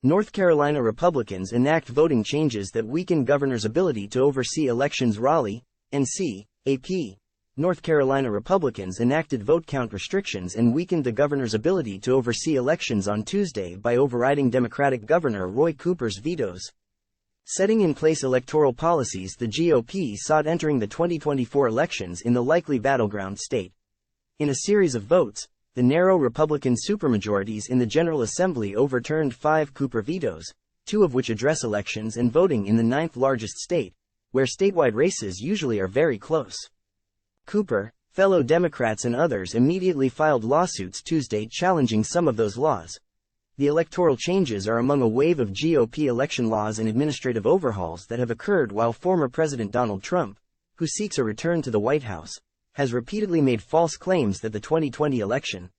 North Carolina Republicans enact voting changes that weaken governor's ability to oversee elections. Raleigh, NC, AP. North Carolina Republicans enacted vote count restrictions and weakened the governor's ability to oversee elections on Tuesday by overriding Democratic Governor Roy Cooper's vetoes. Setting in place electoral policies the GOP sought entering the 2024 elections in the likely battleground state. In a series of votes, the narrow Republican supermajorities in the General Assembly overturned 5 Cooper vetoes, 2 of which address elections and voting in the 9th largest state, where statewide races usually are very close. Cooper, fellow Democrats and others immediately filed lawsuits Tuesday challenging some of those laws. The electoral changes are among a wave of GOP election laws and administrative overhauls that have occurred while former President Donald Trump, who seeks a return to the White House, has repeatedly made false claims that the 2020 election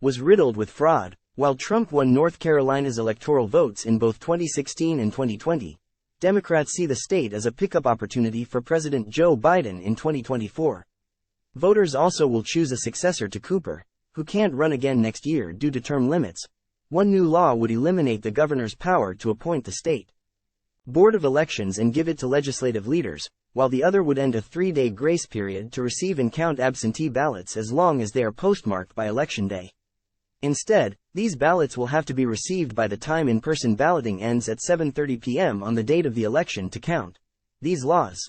was riddled with fraud. While Trump won North Carolina's electoral votes in both 2016 and 2020, Democrats see the state as a pickup opportunity for President Joe Biden in 2024. Voters also will choose a successor to Cooper, who can't run again next year due to term limits. One new law would eliminate the governor's power to appoint the state board of elections and give it to legislative leaders, while the other would end a 3-day grace period to receive and count absentee ballots as long as they are postmarked by Election Day. Instead, these ballots will have to be received by the time in-person balloting ends at 7:30 p.m. on the date of the election to count. These laws,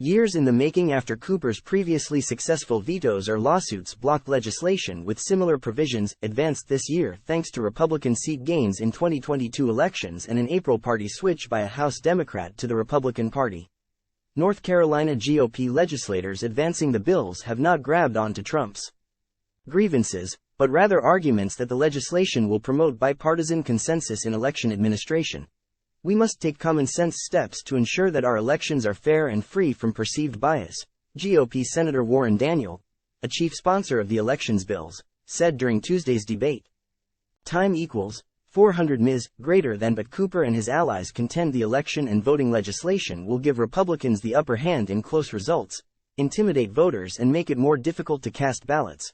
years in the making after Cooper's previously successful vetoes or lawsuits blocked legislation with similar provisions, advanced this year thanks to Republican seat gains in 2022 elections and an April party switch by a House Democrat to the Republican Party. North Carolina GOP legislators advancing the bills have not grabbed onto Trump's grievances, but rather arguments that the legislation will promote bipartisan consensus in election administration. We must take common-sense steps to ensure that our elections are fair and free from perceived bias, GOP Senator Warren Daniel, a chief sponsor of the elections bills, said during Tuesday's debate. Time equals 400 Ms. greater than, but Cooper and his allies contend the election and voting legislation will give Republicans the upper hand in close results, intimidate voters and make it more difficult to cast ballots.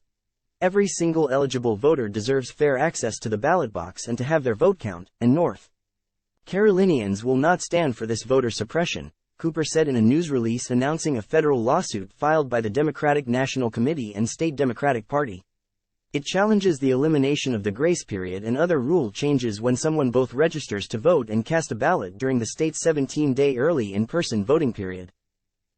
Every single eligible voter deserves fair access to the ballot box and to have their vote count, and North Carolinians will not stand for this voter suppression, Cooper said in a news release announcing a federal lawsuit filed by the Democratic National Committee and State Democratic Party. It challenges the elimination of the grace period and other rule changes when someone both registers to vote and cast a ballot during the state's 17-day early in-person voting period.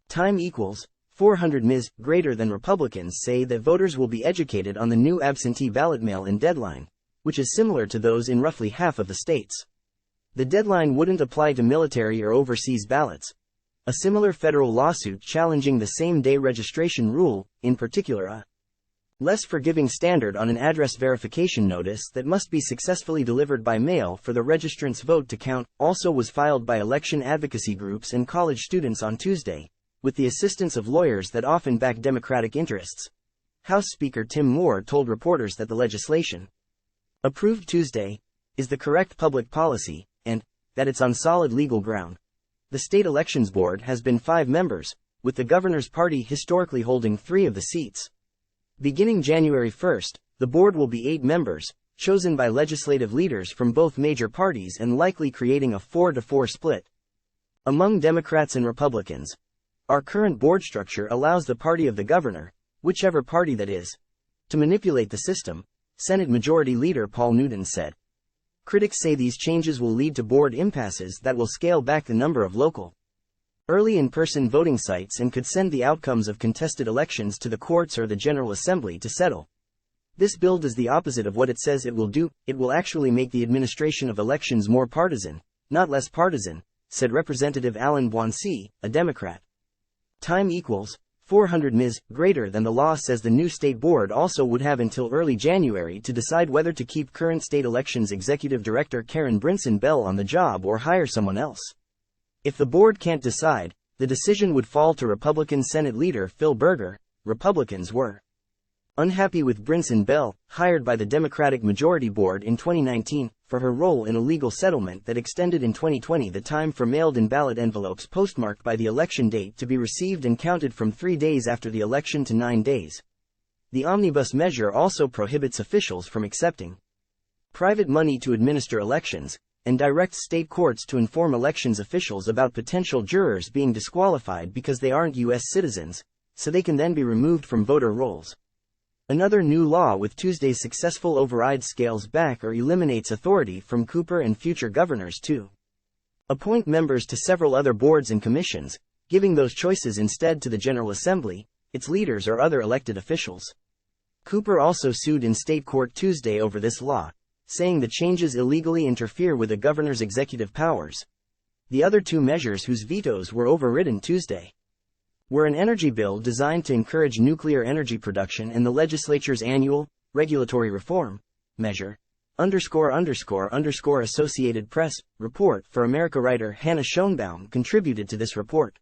Time equals 400 Ms. greater than. Republicans say that voters will be educated on the new absentee ballot mail-in deadline, which is similar to those in roughly half of the states. The deadline wouldn't apply to military or overseas ballots. A similar federal lawsuit challenging the same-day registration rule, in particular a less forgiving standard on an address verification notice that must be successfully delivered by mail for the registrant's vote to count, also was filed by election advocacy groups and college students on Tuesday, with the assistance of lawyers that often back Democratic interests. House Speaker Tim Moore told reporters that the legislation, approved Tuesday, is the correct public policy, and that it's on solid legal ground. The state elections board has been 5 members, with the governor's party historically holding 3 of the seats. Beginning January 1, the board will be 8 members, chosen by legislative leaders from both major parties and likely creating a 4-to-4 split among Democrats and Republicans. Our current board structure allows the party of the governor, whichever party that is, to manipulate the system, Senate Majority Leader Paul Newton said. Critics say these changes will lead to board impasses that will scale back the number of local, early in-person voting sites and could send the outcomes of contested elections to the courts or the General Assembly to settle. This bill does the opposite of what it says it will do. It will actually make the administration of elections more partisan, not less partisan, said Representative Alan Boincy, a Democrat. Time equals 400 Ms. greater than. The law says the new state board also would have until early January to decide whether to keep current state elections executive director Karen Brinson Bell on the job or hire someone else. If the board can't decide, the decision would fall to Republican Senate leader Phil Berger. Republicans were unhappy with Brinson Bell, hired by the Democratic Majority Board in 2019, for her role in a legal settlement that extended in 2020 the time for mailed-in ballot envelopes postmarked by the election date to be received and counted from 3 days after the election to 9 days. The omnibus measure also prohibits officials from accepting private money to administer elections, and directs state courts to inform elections officials about potential jurors being disqualified because they aren't U.S. citizens, so they can then be removed from voter rolls. Another new law with Tuesday's successful override scales back or eliminates authority from Cooper and future governors to appoint members to several other boards and commissions, giving those choices instead to the General Assembly, its leaders or other elected officials. Cooper also sued in state court Tuesday over this law, saying the changes illegally interfere with the governor's executive powers. The other two measures whose vetoes were overridden Tuesday were an energy bill designed to encourage nuclear energy production and the legislature's annual regulatory reform measure. Associated Press report for America writer Hannah Schoenbaum contributed to this report.